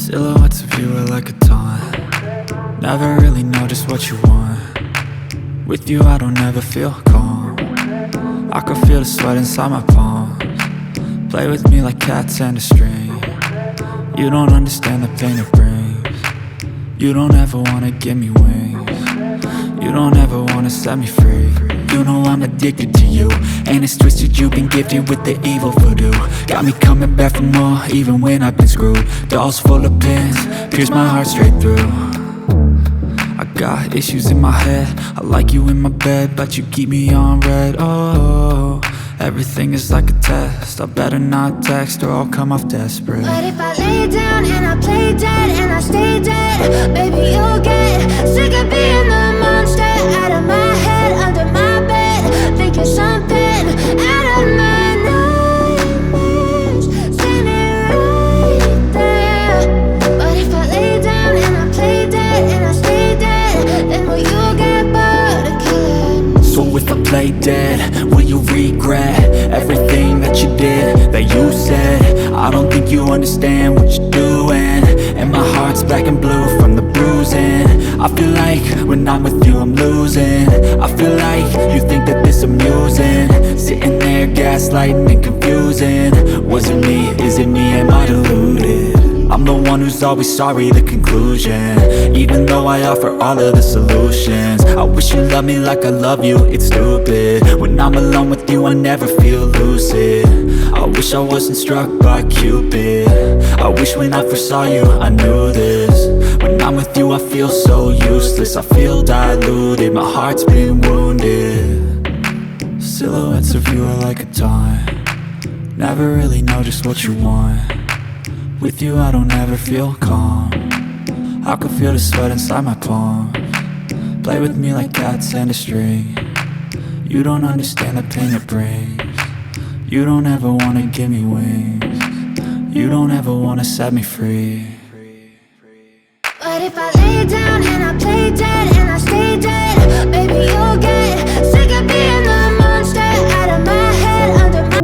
Silhouettes of you are like a taunt. Never really know just what you want. With you I don't ever feel calm. I can feel the sweat inside my palms. Play with me like cats and a string. You don't understand the pain it brings. You don't ever wanna give me wings. You don't ever wanna set me free. You know I'm addicted to you, and it's twisted, you've been gifted with the evil voodoo. Got me coming back for more, even when I've been screwed. Dolls full of pins, pierce my heart straight through. I got issues in my head, I like you in my bed, but you keep me on red. Oh, everything is like a test, I better not text or I'll come off desperate. But if I lay down and I play dead and I stay dead, baby you'll get sick of being the monster out of my head, under my bed, thinking something out of my nightmares, standing right there. But if I lay down and I play dead and I stay dead, then will you get bored of killing? So if I play dead, will you regret everything that you did, that you said? I don't think you understand what you're doing, and my heart's black and blue from the bruising. I feel like when I'm with you I'm losing. I feel like you think that this amusing, sitting there gaslighting and confusing. Was it me? Is it me? Am I deluded? I'm the one who's always sorry, the conclusion, even though I offer all of the solutions. I wish you loved me like I love you, it's stupid. When I'm alone with you I never feel lucid. I wish I wasn't struck by Cupid. I wish when I first saw you I knew this. When I'm with you I feel so useless, I feel diluted, my heart's been wounded. Silhouettes of you are like a taunt. Never really know just what you want. With you I don't ever feel calm. I can feel the sweat inside my palms. Play with me like cats and a string. You don't understand the pain it brings. You don't ever wanna give me wings. You don't ever wanna set me free. But if I lay down and I play dead and I stay dead, baby you'll get sick of being the monster out of my head, under my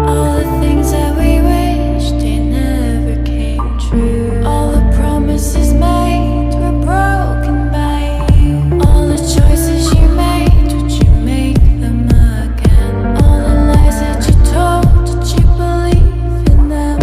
all the things that we wished they never came true. All the promises made were broken by you. All the choices you made, would you make them again? All the lies that you told, did you believe in them?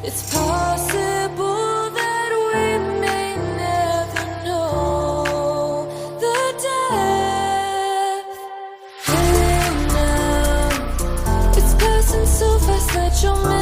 It's possible that we may never know the depth. Hey now, it's passing so fast that you'll